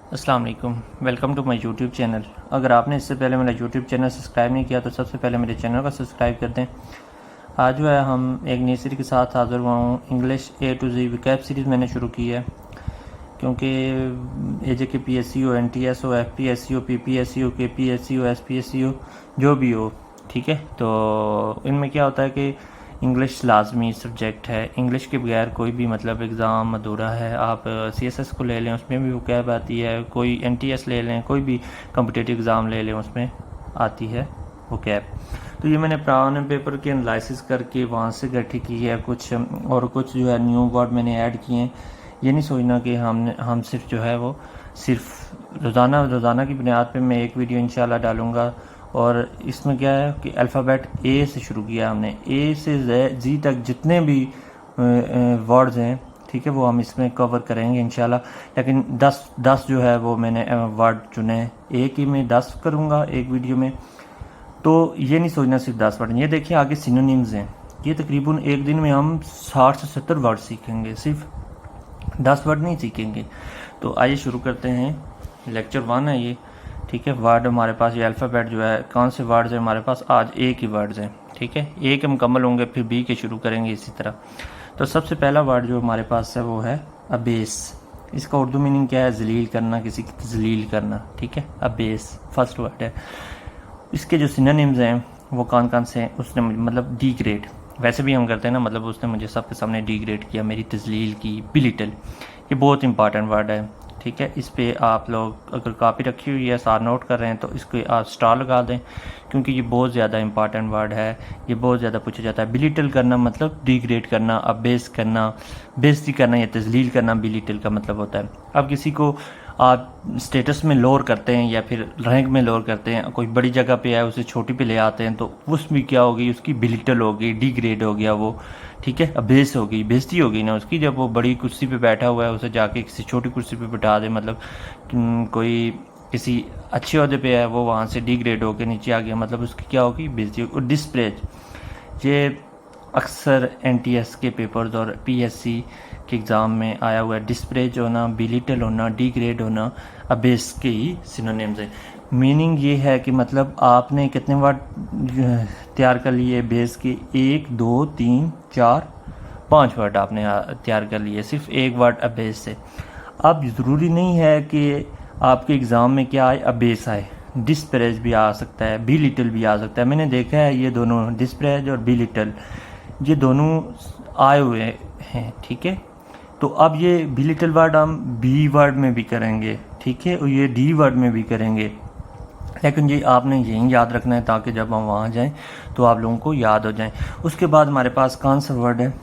अस्सलाम वालेकुम, welcome to my YouTube channel. अगर आपने इससे पहले मेरा यूट्यूब चैनल सब्सक्राइब नहीं किया तो सबसे पहले मेरे चैनल को सब्सक्राइब कर दें। आज जो है हम एक नई सीरीज़ के साथ हाज़िर हुआ हूँ। English A to Z vocab series मैंने शुरू की है क्योंकि एजे के PSC हो, NTS हो, FPSC हो, PPSC हो, KPSC हो, SPSC हो, जो भी हो, ठीक है। तो इनमें क्या होता है कि इंग्लिश लाजमी सब्जेक्ट है। इंग्लिश के बगैर कोई भी मतलब एग्ज़ाम अधूरा है। आप CSS को ले लें, उसमें भी वोकैब आती है। कोई NTS ले लें, कोई भी कॉम्पिटिटिव एग्ज़ाम ले लें, उसमें आती है वोकैब। तो ये मैंने पुराने पेपर के एनालिसिस करके वहाँ से इकट्ठी की है कुछ, और कुछ जो है न्यू वर्ड मैंने ऐड किए हैं। ये नहीं सोचना कि हम सिर्फ जो है वो सिर्फ रोज़ाना की बुनियाद पे मैं एक वीडियो इंशाल्लाह डालूँगा। और इसमें क्या है कि अल्फ़ाबेट A से शुरू किया हमने, A से Z तक जितने भी वर्ड्स हैं, ठीक है, वो हम इसमें कवर करेंगे इंशाल्लाह। लेकिन 10 जो है वो मैंने वर्ड चुने हैं। एक ही में 10 करूँगा एक वीडियो में। तो ये नहीं सोचना सिर्फ 10 वर्ड। ये देखिए आगे सिनोनिम्स हैं। ये तकरीबन एक दिन में हम 60 से 70 वर्ड सीखेंगे, सिर्फ 10 वर्ड नहीं सीखेंगे। तो आइए शुरू करते हैं। लेक्चर 1 है ये, ठीक है। वर्ड हमारे पास ये अल्फ़ाबेट जो है, कौन से वर्ड्स हैं हमारे पास? आज A के वर्ड्स हैं, ठीक है। A के मुकम्मल होंगे, फिर B के शुरू करेंगे इसी तरह। तो सबसे पहला वर्ड जो हमारे पास है वो है अबेस। इसका उर्दू मीनिंग क्या है? जलील करना, किसी की तजलील करना, ठीक है। अबेस फर्स्ट वर्ड है। इसके जो सिनोनिम्स हैं वो कौन कौन से हैं? उसने मतलब डिग्रेड, वैसे भी हम करते हैं ना, मतलब उसने मुझे सबके सामने डिग्रेड किया, मेरी तजलील की, बिलिटल। ये बहुत इंपॉर्टेंट वर्ड है, ठीक है। इस पे आप लोग अगर कॉपी रखी हुई है, साथ नोट कर रहे हैं, तो इसको आप स्टार लगा दें क्योंकि ये बहुत ज़्यादा इंपॉर्टेंट वर्ड है। ये बहुत ज़्यादा पूछा जाता है। बिलिटल करना मतलब डिग्रेड करना, अबेस करना, बेइज्जती करना या तजलील करना बिलिटल का मतलब होता है। अब किसी को आप स्टेटस में लोअर करते हैं या फिर रैंक में लोअर करते हैं, कोई बड़ी जगह पे है उसे छोटी पे ले आते हैं, तो उसमें क्या हो गई? उसकी बिलिटल हो गई, डिग्रेड हो गया वो, ठीक है। अबेस हो गई, बेइज्जती हो गई ना उसकी। जब वो बड़ी कुर्सी पे बैठा हुआ है उसे जाके किसी छोटी कुर्सी पे बैठा दे, मतलब कोई किसी अच्छे ओहदे पे है, वो वहाँ से डिग्रेड होकर नीचे आ गया, मतलब उसकी क्या होगी? बेइज्जती। और डिस्प्रेज, ये अक्सर NTS के पेपर्स और PSC के एग्ज़ाम में आया हुआ है। डिस्प्रेज होना, बिलिटल होना, डिग्रेड होना, अबेस के ही सिनोनिम्स है। मीनिंग ये है कि मतलब आपने कितने वर्ड तैयार कर लिए बेस के? 1 2 3 4 5 वर्ड आपने तैयार कर लिए सिर्फ एक वर्ड अबेस से। अब ज़रूरी नहीं है कि आपके एग्ज़ाम में क्या आए? अबेस आए। डिस्प्रेज भी आ सकता है, बिलिटल भी आ सकता है। मैंने देखा है ये दोनों, डिस्प्रेज और बिलिटल, ये दोनों आए हुए हैं, ठीक है। तो अब ये बिलिटल वर्ड हम B वर्ड में भी करेंगे, ठीक है, और ये D वर्ड में भी करेंगे। लेकिन ये आपने यही याद रखना है ताकि जब हम वहाँ जाएं तो आप लोगों को याद हो जाएं। उसके बाद हमारे पास कौन सा वर्ड है?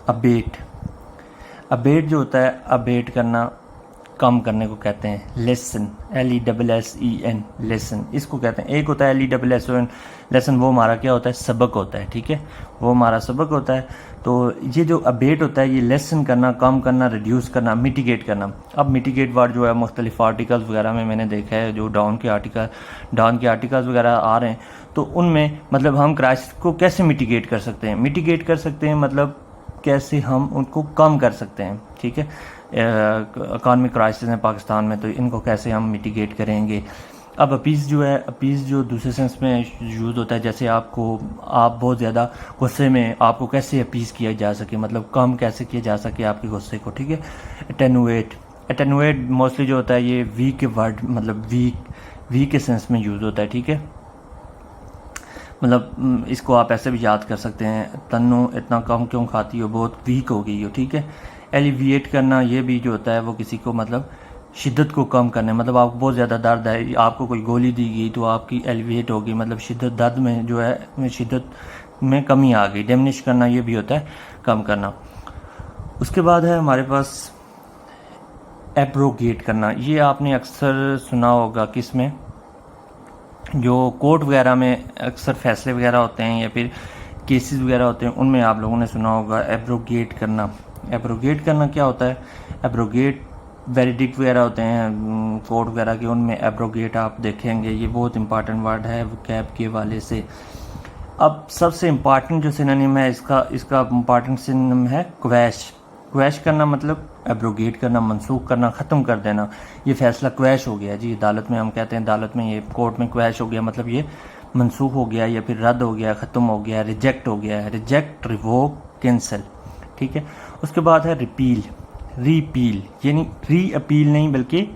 अबेट। अबेट जो होता है, अबेट करना, कम करने को कहते हैं। लेसन, LESSEN, लेसन इसको कहते हैं। एक होता है LESSON, लेसन, वो हमारा क्या होता है? सबक होता है, ठीक है, वो हमारा सबक होता है। तो ये जो अबेट होता है, ये लेसन करना, कम करना, रिड्यूस करना, मिटिगेट करना। अब मिटिगेट वर्ड जो है मुख्तलिफ आर्टिकल्स वगैरह में मैंने देखा है, जो डाउन के आर्टिकल्स वगैरह आ रहे हैं, तो उनमें मतलब हम क्राइसिस को कैसे मिटिगेट कर सकते हैं? मिटिगेट कर सकते हैं मतलब कैसे हम उनको कम कर सकते हैं, ठीक है। इकॉनमिक क्राइसिस है पाकिस्तान में, तो इनको कैसे हम मिटिगेट करेंगे? अब अपीज़ जो है, अपीज़ जो दूसरे सेंस में यूज़ होता है, जैसे आप बहुत ज़्यादा गुस्से में, आपको कैसे अपीज़ किया जा सके, मतलब कम कैसे किया जा सके आपके गुस्से को, ठीक है। अटेनुएट, अटेनुएट मोस्टली जो होता है ये वीक के वर्ड, मतलब वीक के सेंस में यूज़ होता है, ठीक है। मतलब इसको आप ऐसे भी याद कर सकते हैं, तन्नू इतना कम क्यों खाती हो, बहुत वीक हो गई हो, ठीक है। एलिविएट करना, ये भी जो होता है वो किसी को मतलब शिद्दत को कम करना, मतलब आपको बहुत ज़्यादा दर्द है, आपको कोई गोली दी गई तो आपकी एलिविएट होगी, मतलब शिद्दत, दर्द में जो है शिद्दत में कमी आ गई। डिमिनिश करना, ये भी होता है कम करना। उसके बाद है हमारे पास एब्रोगेट करना। ये आपने अक्सर सुना होगा, किस में? जो कोर्ट वगैरह में अक्सर फैसले वगैरह होते हैं या फिर केसेस वगैरह होते हैं, उनमें आप लोगों ने सुना होगा एब्रोगेट करना। एब्रोगेट करना क्या होता है? एब्रोगेट वेरिडिक्ट वगैरह होते हैं कोर्ट वगैरह के, उनमें एब्रोगेट आप देखेंगे। ये बहुत इंपॉर्टेंट वर्ड है वोकैब के हवाले से। अब सबसे इम्पॉर्टेंट जो सिनोनिम है इसका इम्पॉर्टेंट सिनोनिम है क्वैश। क्वैश करना मतलब एब्रोगेट करना, मनसूख करना, ख़त्म कर देना। ये फ़ैसला क्वैश हो गया जी, अदालत में हम कहते हैं, अदालत में, ये कोर्ट में क्वैश हो गया, मतलब ये मनसूख हो गया या फिर रद्द हो गया, ख़त्म हो गया, रिजेक्ट हो गया है। रिजेक्ट, रिवोक, कैंसिल, ठीक है। उसके बाद है रिपील, रीपील, यानी री अपील नहीं बल्कि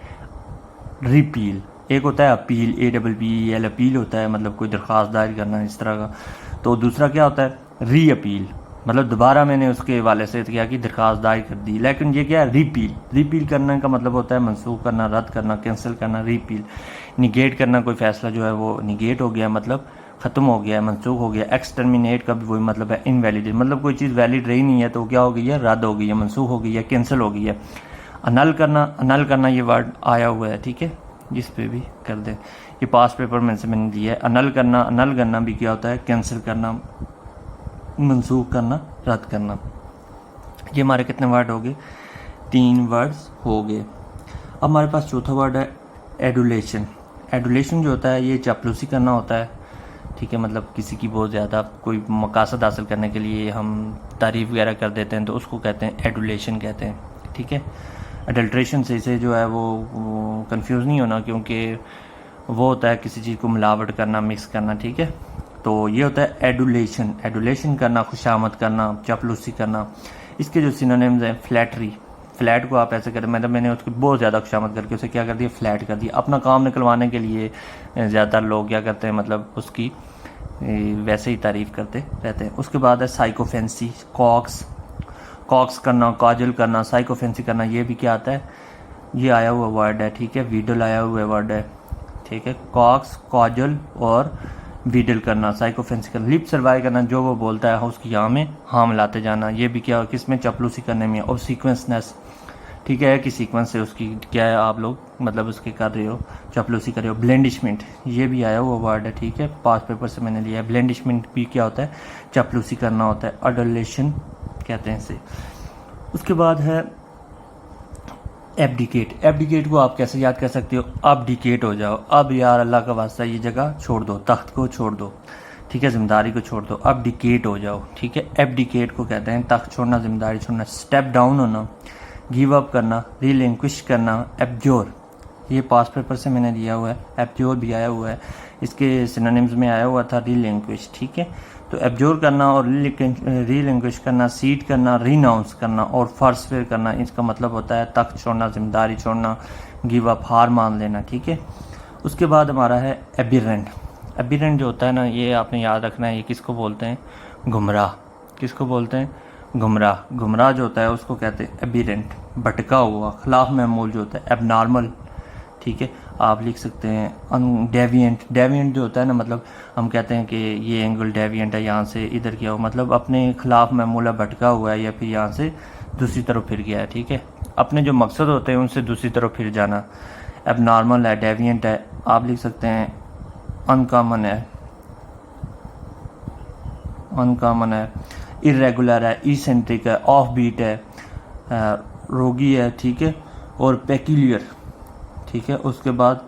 रिपील। एक होता है अपील, APPEL, अपील होता है मतलब कोई दरख्वास्त दायर करना इस तरह का। तो दूसरा क्या होता है, री अपील, मतलब दोबारा मैंने उसके हवाले से क्या कि दरख्वास्त दायर कर दी। लेकिन ये क्या है, रिपील। रिपील करने का मतलब होता है मनसूख करना, रद्द करना, कैंसिल करना। रिपील, निगेट करना, कोई फैसला जो है वो निगेट हो गया, मतलब ख़त्म हो गया, मनसूख हो गया। एक्सटर्मिनेट का भी वही मतलब है, इनवैलिड, मतलब कोई चीज़ वैलिड रही नहीं है तो क्या हो गई है, रद्द हो गई है, मनसूख हो गई है, कैंसिल हो गई है। अनल करना, अनल करना ये वर्ड आया हुआ है, ठीक है, जिस पे भी कर दें। ये पास पेपर में से मैंने दिया है। अनल करना, अनल करना भी क्या होता है, कैंसिल करना, मनसूख करना, रद्द करना। ये हमारे कितने वर्ड हो गए, 3 वर्ड्स हो गए। अब हमारे पास चौथा वर्ड है एडुलेशन। एडुलेशन जो होता है ये चापलूसी करना होता है, ठीक है, मतलब किसी की बहुत ज़्यादा कोई मकासद हासिल करने के लिए हम तारीफ़ वगैरह कर देते हैं तो उसको कहते हैं एडुलेशन कहते हैं, ठीक है। अडल्ट्रेशन से इसे जो है वो कंफ्यूज नहीं होना, क्योंकि वो होता है किसी चीज़ को मिलावट करना, मिक्स करना, ठीक है। तो ये होता है एडुलेशन, एडुलेशन करना, खुशामद करना, चापलूसी करना। इसके जो सिनोनिम्स हैं, फ्लैटरी, फ्लैट को आप ऐसे करें, मतलब मैंने उसकी बहुत ज़्यादा खुशामद करके उसे क्या कर दिया, फ्लैट कर दिया। अपना काम निकलवाने के लिए ज़्यादातर लोग क्या करते हैं, मतलब उसकी वैसे ही तारीफ़ करते रहते हैं। उसके बाद है साइकोफेंसी, कॉक्स, कॉक्स करना, काजल करना, साइकोफेंसी करना। ये भी क्या आता है, ये आया हुआ वर्ड है, ठीक है, वीडल आया हुआ वर्ड है, ठीक है। कॉक्स, काजल और वीडल करना, साइकोफेंसी करना। लिप सर्वाइव करना, जो वो बोलता है उसकी यहाँ में हाँ मिलाते जाना। ये भी क्या, किसमें, चापलूसी करने में। और सीक्वेंसनेस, ठीक है, कि सीक्वेंस से उसकी क्या है, आप लोग मतलब उसके कर रहे हो, चापलूसी कर रहे हो। ब्लेंडिशमेंट, ये भी आया हुआ वर्ड है, ठीक है, पास पेपर से मैंने लिया है। ब्लेंडिशमेंट भी क्या होता है, चापलूसी करना होता है, अडलेशन कहते हैं इसे। उसके बाद है एब्डिकेट। एब्डिकेट को आप कैसे याद कर सकते हो, अब डिकेट हो जाओ, अब यार अल्लाह का वास्ता ये जगह छोड़ दो, तख्त को छोड़ दो, ठीक है, जिम्मेदारी को छोड़ दो, अब डिकेट हो जाओ, ठीक है। एब्डिकेट को कहते हैं तख्त छोड़ना, जिम्मेदारी छोड़ना। स्टेप डाउन होना, गिव अप करना, रिलिंक्विश करना। एब्जोर, ये पास पेपर से मैंने लिया हुआ है, एब्जोर भी आया हुआ है, इसके सिनोनिम्स में आया हुआ था रिलिंक्विश, ठीक है। तो एब्जोर करना और रिलिंक्विश करना, सीड करना, रिनाउंस करना और फर्सफेयर करना, इसका मतलब होता है तख्त छोड़ना, जिम्मेदारी छोड़ना, गिव अप, हार मान लेना, ठीक है। उसके बाद हमारा है एबिरेंट। एबिरेंट जो होता है ना, ये आपने याद रखना है, ये किसको बोलते हैं, गुमराह। किसको बोलते हैं, गुमराह। गुमराह जो होता है उसको कहते हैं एबिरेंट, भटका हुआ, खिलाफ महमूल जो होता है, एबनॉर्मल, ठीक है। आप लिख सकते हैं डेविएंट। डेविएंट जो होता है ना, मतलब हम कहते हैं कि ये एंगल डेविएंट है, यहाँ से इधर किया हो, मतलब अपने खिलाफ महमूला भटका हुआ है या फिर यहाँ से दूसरी तरफ फिर गया है, ठीक है। अपने जो मकसद होते हैं उनसे दूसरी तरफ फिर जाना। एबनॉर्मल है, डेविएंट है, आप लिख सकते हैं अनकॉमन है, अनकॉमन है, इरेगुलर है, इसेंट्रिक है, ऑफ बीट है, रोगी है, ठीक है, और पेक्यूलियर, ठीक है। उसके बाद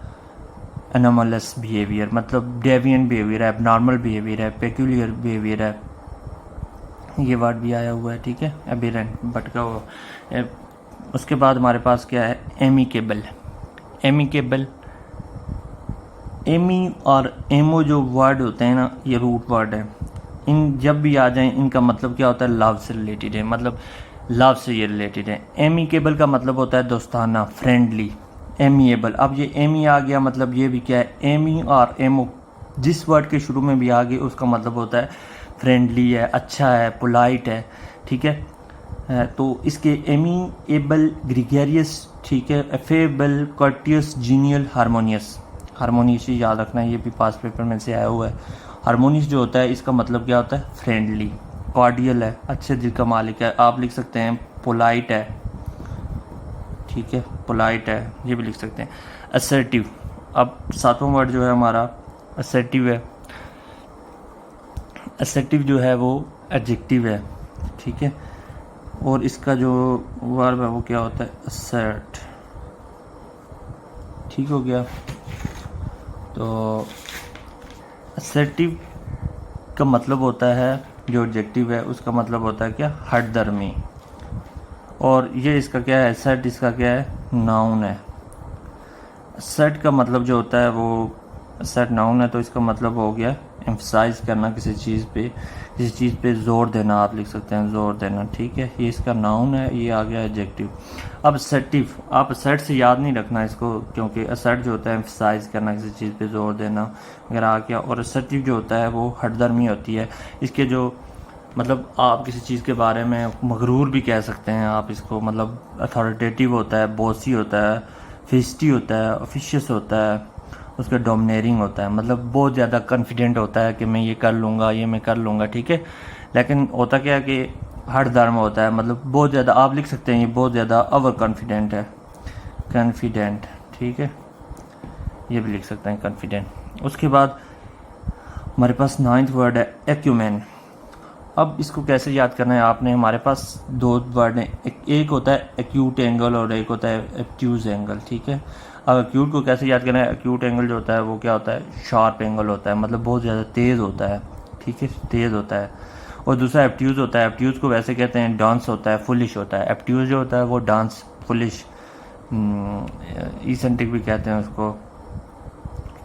एनोमलस बिहेवियर, मतलब डेविएंट बिहेवियर है, एबनॉर्मल बिहेवियर है, पेक्यूलियर बिहेवियर है, ये वर्ड भी आया हुआ है, ठीक है, एबिरेंट, भटका हुआ। उसके बाद हमारे पास क्या है, एमिकेबल। एमिकेबल, एमी और एमो जो वर्ड होते हैं ना, ये रूट वर्ड है। इन जब भी आ जाएं इनका मतलब क्या होता है, लव से रिलेटेड है, मतलब लव से ये रिलेटेड है। एमिकेबल का मतलब होता है दोस्ताना, फ्रेंडली। एमिएबल, अब ये एमी आ गया, मतलब ये भी क्या है, एमी और एमो जिस वर्ड के शुरू में भी आ गए उसका मतलब होता है फ्रेंडली है, अच्छा है, पोलाइट है, ठीक है। तो इसके एमिएबल, ग्रीगेरियस, ठीक है, affable, courteous, genial, harmonious. Harmonious याद रखना, ये भी पास पेपर में से आया हुआ है। हारमोनियस जो होता है इसका मतलब क्या होता है, फ्रेंडली। कॉर्डियल है, अच्छे दिल का मालिक है, आप लिख सकते हैं पोलाइट है, ठीक है, पोलाइट है, ये भी लिख सकते हैं। असर्टिव, अब 7वां वर्ड जो है हमारा असर्टिव है। असर्टिव जो है वो एडजेक्टिव है, ठीक है, और इसका जो वर्ब है वो क्या होता है, असर्ट, ठीक हो गया। तो असर्टिव का मतलब होता है, जो एडजेक्टिव है उसका मतलब होता है क्या, हठधर्मी। और ये इसका क्या है, सेट इसका क्या है, नाउन है। सेट का मतलब जो होता है वो, सेट नाउन है तो इसका मतलब हो गया एम्फसाइज करना किसी चीज़ पे जोर देना, आप लिख सकते हैं जोर देना, ठीक है। ये इसका नाउन है, ये आ गया एडजेक्टिव। अब असर्टिव, आप असर्ट से याद नहीं रखना इसको, क्योंकि असर्ट जो होता है एम्फसाइज करना किसी चीज़ पे जोर देना वगैरह आ गया, और असर्टिव जो होता है वो हठधर्मी होती है। इसके जो मतलब आप किसी चीज़ के बारे में मगरूर भी कह सकते हैं आप इसको, मतलब अथॉरिटेटिव होता है, बॉसी होता है, फिस्टी होता है, ऑफिशियस होता है, उसका डोमिनेटिंग होता है, मतलब बहुत ज़्यादा कॉन्फिडेंट होता है कि मैं ये कर लूँगा, ये मैं कर लूँगा, ठीक है। लेकिन होता क्या है कि हर धर्म होता है, मतलब बहुत ज़्यादा, आप लिख सकते हैं ये बहुत ज़्यादा ओवर कॉन्फिडेंट है, कॉन्फिडेंट, ठीक है, ये भी लिख सकते हैं कॉन्फिडेंट। उसके बाद हमारे पास 9th वर्ड है एक्यूमेन। अब इसको कैसे याद करना है आपने, हमारे पास 2 वर्ड हैं, एक होता है एक्यूट एंगल और एक होता है एब्ट्यूज एंगल, ठीक है। अब एक्यूट को कैसे याद करना है, एक्यूट एंगल जो होता है वो क्या होता है, शार्प एंगल होता है, मतलब बहुत ज़्यादा तेज़ होता है, ठीक है, तेज़ होता है। और दूसरा एब्ट्यूज होता है, एब्ट्यूज को वैसे कहते हैं डांस होता है, फुलिश होता है। एब्ट्यूज जो होता है वो डांस, फुलिश, इसेंट्रिक भी कहते हैं उसको,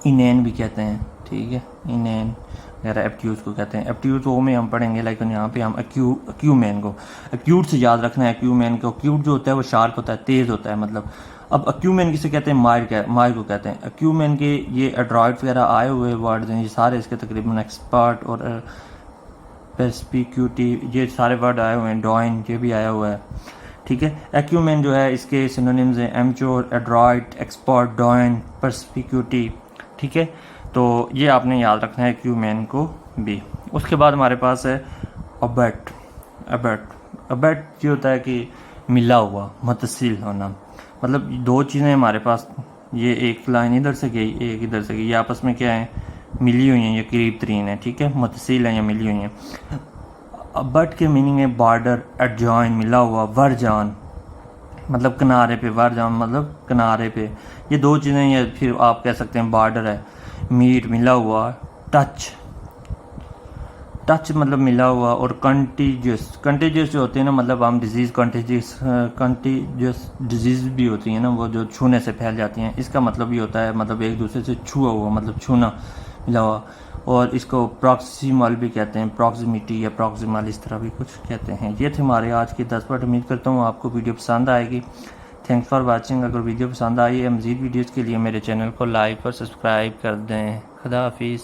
इनैन भी कहते हैं, ठीक है, इनैन वगैरह एब्ट्यूज को कहते हैं। एब्ट्यूज वो में हम पढ़ेंगे, लेकिन यहाँ पे हम एक्यूमेन को, एक्यूट से याद रखना है एक्यूमेन को। एक्यूट जो होता है वो शार्प होता है, तेज़ होता है, मतलब। अब एक्यूमेन किसे कहते हैं, माहिर को कहते हैं। एक्यूमेन के ये एड्रॉइड वगैरह आए हुए वर्ड हैं, ये सारे इसके तकरीबन एक्सपर्ट और पर्सपिक्यूटिव, ये सारे वर्ड आए हुए हैं, डॉइन ये भी आया हुआ है, ठीक है। एक्यूमेन जो है इसके सिनोनिम्स हैं एमच्योर, एड्रॉइड, एक्सपर्ट, डॉइन, पर्सपिक्यूटिव, ठीक है। तो ये आपने याद रखना है एक्यूमेन को भी। उसके बाद हमारे पास है अबट। अबट ये होता है कि मिला हुआ, मुत्तसिल होना, मतलब 2 चीज़ें हमारे पास, ये एक लाइन इधर से गई, एक इधर से गई, ये आपस में क्या है, मिली हुई हैं, ये करीब तरीन है, ठीक है, मुत्तसिल हैं या मिली हुई हैं। अबट के मीनिंग है बॉर्डर, एडजॉइन, मिला हुआ, वरजान, मतलब किनारे पे, वरजान मतलब किनारे पे, ये 2 चीज़ें, या फिर आप कह सकते हैं बॉर्डर है। मीट मिला हुआ, टच मतलब मिला हुआ, और कंटेजियस जो होते हैं ना, मतलब हम डिजीज़, कंटेजियस डिजीज़ भी होती हैं ना, वो जो छूने से फैल जाती हैं, इसका मतलब ये होता है, मतलब एक दूसरे से छुआ हुआ, मतलब छूना, मिला हुआ। और इसको प्रॉक्सिमल भी कहते हैं, प्रॉक्सिमिटी या प्रॉक्सिमल, इस तरह भी कुछ कहते हैं। ये थे हमारे आज के 10 पार्ट। उम्मीद करता हूँ आपको वीडियो पसंद आएगी। Thanks for watching. अगर वीडियो पसंद आई है, मज़ीद वीडियोज़ के लिए मेरे चैनल को लाइक और सब्सक्राइब कर दें। खुदा हाफिज़।